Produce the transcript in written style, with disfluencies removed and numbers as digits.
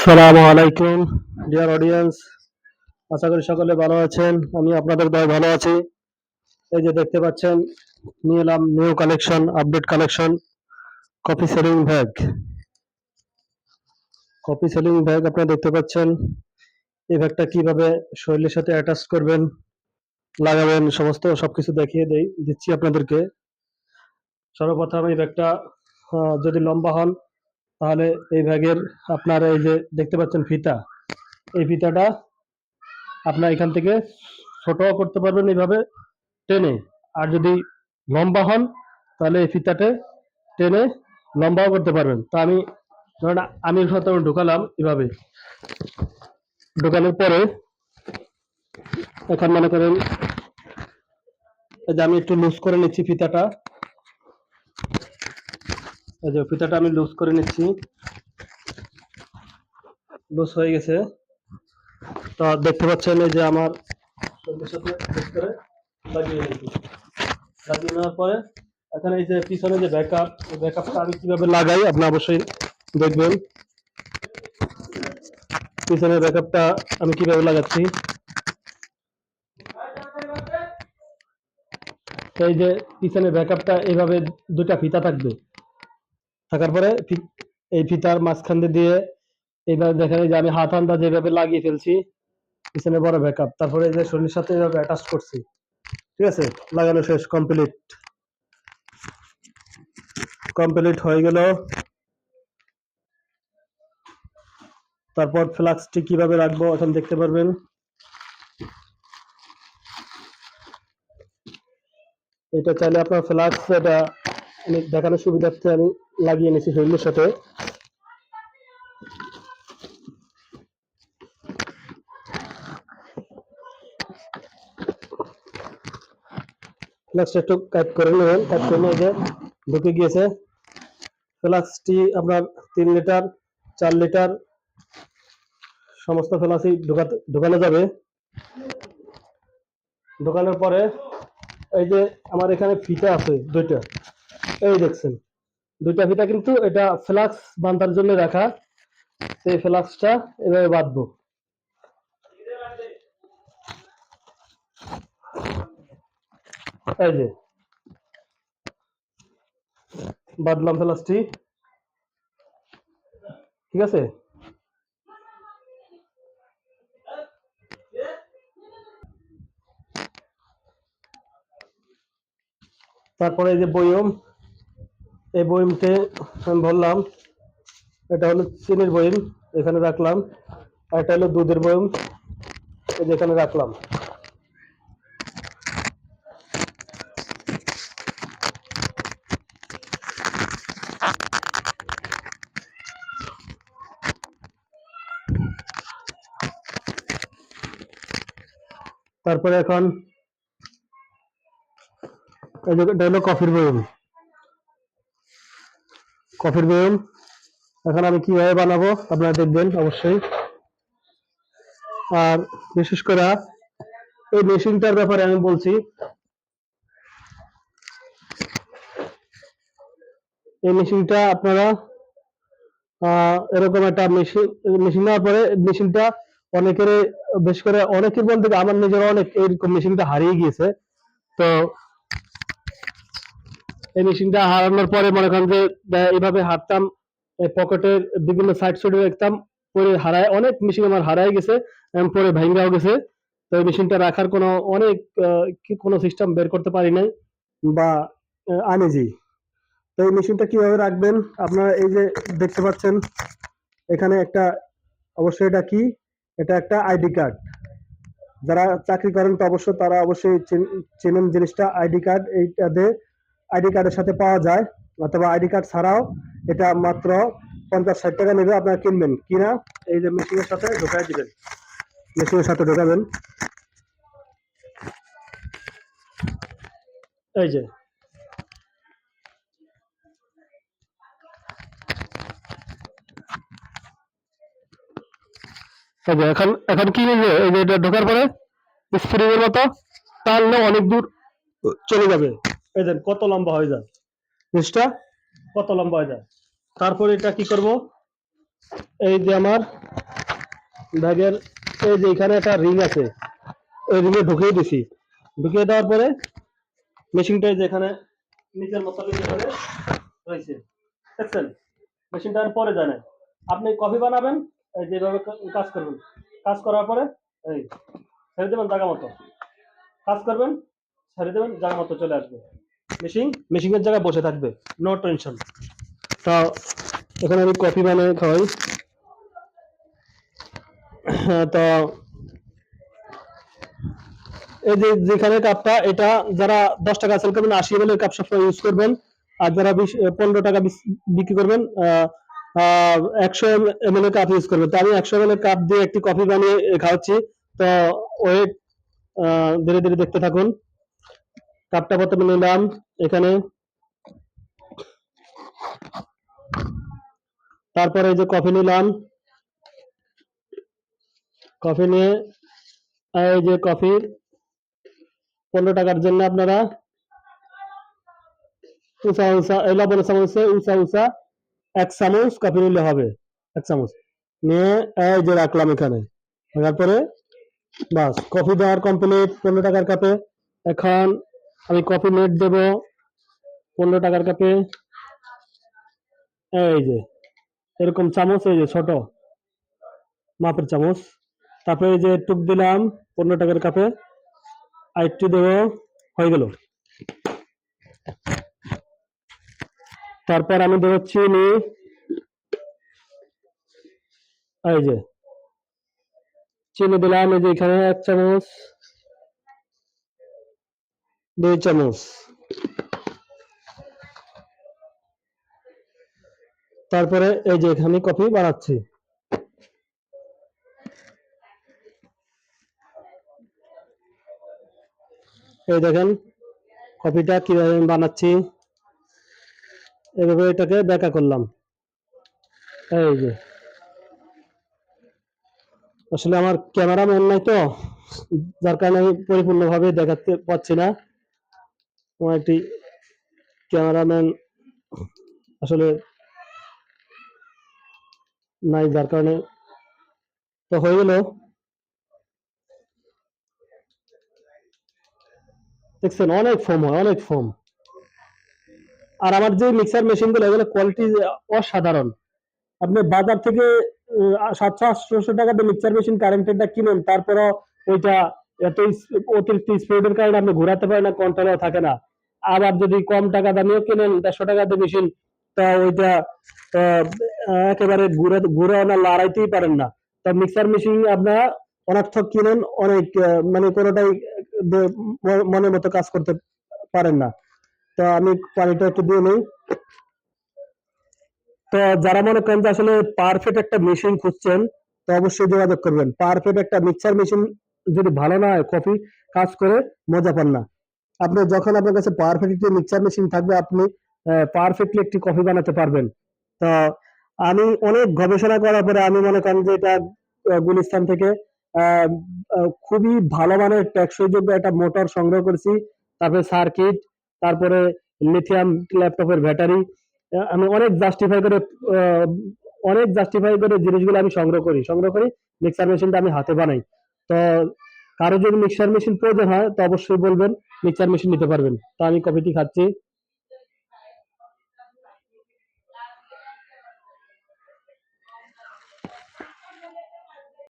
আসসালামু আলাইকুম dear audience, আশা করি সকলে ভালো আছেন। আমি আপনাদের দয় ভালো আছি। এই যে দেখতে পাচ্ছেন, নিয়ে এলাম new collection, update collection, copy selling bag. Copy selling bag আপনারা দেখতে পাচ্ছেন। এই ব্যাগটা কিভাবে শরীরের সাথে অ্যাটাচ করবেন, লাগাবেন, সমস্ত সবকিছু দেখিয়ে দিচ্ছি আপনাদেরকে। সর্বপ্রথম এই ব্যাগটা যদি লম্বা হন, তাহলে এই ব্যাগের আপনার এই যে দেখতে পাচ্ছেন ফিতা, এই ফিতাটা আপনার এখান থেকে ছোটও করতে পারবেন এইভাবে টেনে। আর যদি লম্বা হন, তাহলে এই ফিতাতে টেনে লম্বাও করতে পারবেন। তো আমি ধরেন আমি প্রথমে ঢুকালাম এভাবে, ঢুকানোর পরে এখন মনে করেন এই যে আমি একটু লুজ করে নিচ্ছি ফিতাটা। এই যে ফিতাটা আমি লুজ করে নিচ্ছি, লুজ হয়ে গেছে। তো দেখতে পাচ্ছেন এই যে আমার শরীরের সাথে লুজ করে লাগিয়ে নিচ্ছি। লাগিয়ে নেওয়ার পরে এখন এই যে পিছনে যে ব্যাকআপ, এই ব্যাকআপটা আমি কিভাবে লাগাই আপনি অবশ্যই দেখবেন। পিছনের ব্যাকআপটা আমি কিভাবে লাগাচ্ছি, এই যে পিছনের ব্যাকআপটা এইভাবে দুটা ফিতা থাকবে, থাকার পরে এই ফিতার মাঝখান দিয়ে এইভাবে দেখেন যে আমি হাত আন্দাজ যেভাবে লাগিয়ে ফেলছি পিছনে বড় ব্যাকআপ। তারপরে এই যে শরীরের সাথে এইভাবে অ্যাটাচ করছি। ঠিক আছে, লাগানো শেষ, কমপ্লিট। কমপ্লিট হয়ে গেল। তারপর ফ্লাক্সটি কিভাবে রাখবো এখন দেখতে পারবেন। এটা চাইলে আপনার ফ্লাক্স, এটা আমি দেখানোর সুবিধার্থে আমি লাগিয়ে নিয়েছি শরীরের সাথে। ফ্লাক্সটা একটু কাট করে নেবেন, কাট করে নিয়ে যে ঢুকে গিয়েছে। ফ্লাক্সটি আপনার 3 লিটার 4 লিটার সমস্ত ফ্লাক্সই ঢোকানো যাবে। ঢোকানোর পরে এই যে আমার এখানে ফিতা আছে দুইটা, এই দেখছেন দুইটা ফিতা, কিন্তু এটা ফ্লাক্স বাঁধার জন্য রাখা। সেই ফ্লাক্সটা এভাবে বাঁধবো। এই যে বাঁধলাম ফ্লাক্সটি, ঠিক আছে। তারপরে এই যে বয়ম, এই বয়মতে আমি বললাম এটা হলো চিনির বয়ম, এখানে রাখলাম। আর এটা হলো দুধের বয়ম, এই যে এখানে রাখলাম। তারপরে এখন এই যে এটা হলো কফির বয়ম, কফির বয়ম। এখন আমি কিভাবে বানাবো আপনারা দেখবেন অবশ্যই। আর বিশেষ করে এই মেশিনটার ব্যাপারে আমি বলছি। এই মেশিনটা আপনারা এরকম একটা মেশিন নেওয়ার পরে মেশিনটা অনেকের, বেশ করে অনেকের বলতে আমার নিজের অনেক এইরকম মেশিনটা হারিয়ে গিয়েছে। তো এই মেশিনটা হারানোর পরে মনে করেন যে এইভাবে হাঁটতাম, পকেটের বিভিন্ন সাইড সাইডে দেখতাম, পরে হারায় অনেক মেশিন আমার হারায় গেছে, পরে ভাঙ্গাও গেছে। তো এই মেশিনটা রাখার কোনো অনেক কোনো সিস্টেম বের করতে পারি নাই বা আনিজি। তো এই মেশিনটা কিভাবে রাখবেন আপনারা এই যে দেখতে পাচ্ছেন এখানে একটা, অবশ্যই এটা কি, এটা একটা আইডি কার্ড। যারা চাকরি করেন তো অবশ্যই তারা অবশ্যই চেনেন জিনিসটা, আইডি কার্ড। এইটাতে আইডি কার্ডের সাথে পাওয়া যায়, অথবা আইডি কার্ড ছাড়াও এটা মাত্র 50-60 টাকা নেবে। আপনারা কিনবেন কিনা এই যে মেশিনের সাথে ঢোকাই দিবেন, মেশিনের সাথে ঢোকাবেন। এই যে এখন এখন কি নেবে, এই যে এটা ঢোকার পরে স্প্রিং এর মতো টানলে অনেক দূর চলে যাবে। এই যে কত লম্বা হয়ে যায় জিনিসটা, কত লম্বা হয়ে যায়। তারপরে এটা কি করব, এই যে আমার ব্যাগের এই যে এখানে একটা রিং আছে, ওই রিঙে ঢুকিয়ে দিছি। ঢুকিয়ে দেওয়ার পরে মেশিনটা যেখানে নিচের মতো করে রয়েছে, দেখছেন? মেশিনটা আর পরে যায় না। আপনি কফি বানাবেন, এই যেভাবে কাজ করবেন, কাজ করার পরে এই ছেড়ে দেবেন জায়গা মতো, কাজ করবেন, ছেড়ে দেবেন, জায়গা মতো চলে আসবে মেশিনের জায়গায় বসে থাকবে, নো টেনশন। তা এখন আমি কফি বানিয়ে খাওয়াই। তো এই যে যেখানে কাপটা, এটা যারা 10 টাকা সেল করবেন 80 ml কাপ সবসময় ইউজ করবেন। আর যারা 15 টাকা বিক্রি করবেন 100 ml কাপ ইউজ করবেন। তো আমি 100 ml কাপ দিয়ে একটি কফি বানিয়ে খাওয়াচ্ছি। তো ওয়েট, ধীরে ধীরে দেখতে থাকুন। কাপটা প্রথমে নিলাম এখানে, তারপরে এই যে কফি নিলাম। কফি নিয়ে এই যে কফি 15 টাকার জন্য আপনারা উঁচা উঁচা এই লবণের চামচে উঁচা উঁচা 1 চামচ কফি নিলে হবে। 1 চামচ নিয়ে এই যে রাখলাম এখানে। তারপরে বাস কফি দেওয়ার কমপ্লিট 15 টাকার কাপে। এখন আমি কফি মেড দেব 15 টাকার কাপে। এই যে এরকম চামচ, এই যে ছোট মাপের চামচ। তারপরে এই যে টুক দিলাম 15 টাকার কাপে, আর একটু দেবো, হয়ে গেল। তারপর আমি দেবো চিনি, এই যে চিনি দিলাম, এই যে এখানে 1 চামচ, 2 চামচ। তারপরে এই যে এখানে কফি বানাচ্ছি, এই দেখেন কফিটা কিভাবে আমি বানাচ্ছি। এভাবে এটাকে ব্যাকা করলাম। এই যে আসলে আমার ক্যামেরাম্যান নাই তো, যার কারণে আমি পরিপূর্ণভাবে দেখাতে পারছি না। আমার একটি ক্যামেরাম্যান আসলে নাই, যার কারণে। তো হয়ে গেল, দেখছেন অনেক ফোম হয়, অনেক ফোম। আর আমার যে মিক্সার মেশিন গুলো, এগুলো কোয়ালিটি অসাধারণ। আপনি বাজার থেকে 700-800 টাকা দিয়ে মিক্সার মেশিন কারেন্টেরটা কিনুন, তারপরও ওইটা এত অতিরিক্ত স্পিডের কারণে আপনি ঘোরাতে পারেন না, কন্ট্রোলও থাকে না। আবার যদি কম টাকা দামিও কিনেন 150 টাকা দিয়ে মেশিন, তা ওইটা আহ, একেবারে ঘুরে ঘুরে না, লড়াইতেই পারেন না। তা মিক্সার মেশিন আপনারা অনর্থক কিনেন, অনেক মানে কোনোটাই মনের মতো কাজ করতে পারেন না। তো আমি পানিটা একটু দিয়ে নিই। তো যারা মনে করেন যে আসলে পারফেক্ট একটা মেশিন খুঁজছেন, তো অবশ্যই যোগাযোগ করবেন। পারফেক্ট একটা মিক্সার মেশিন যদি ভালো না হয়, কফি কাজ করে মজা পান না। আপনি যখন আপনার কাছে পারফেক্ট একটি মিক্সার মেশিন থাকবে, আপনি পারফেক্টলি একটি কফি বানাতে পারবেন। তো আমি অনেক গবেষণা করার পরে আমি মনে করেন যে এটা গুলিস্তান থেকে আহ, খুবই ভালো মানের টেকসই যোগ্য একটা মোটর সংগ্রহ করেছি। তারপরে সার্কিট, তারপরে লিথিয়াম ল্যাপটপের ব্যাটারি, আমি আহ, অনেক জাস্টিফাই করে জিনিসগুলো আমি সংগ্রহ করি মিক্সার মেশিনটা আমি হাতে বানাই। তো কারো যদি মিক্সার মেশিন প্রয়োজন হয়, তো অবশ্যই বলবেন, মিক্সার মেশিন নিতে পারবেন। তো আমি কফিটি খাচ্ছি।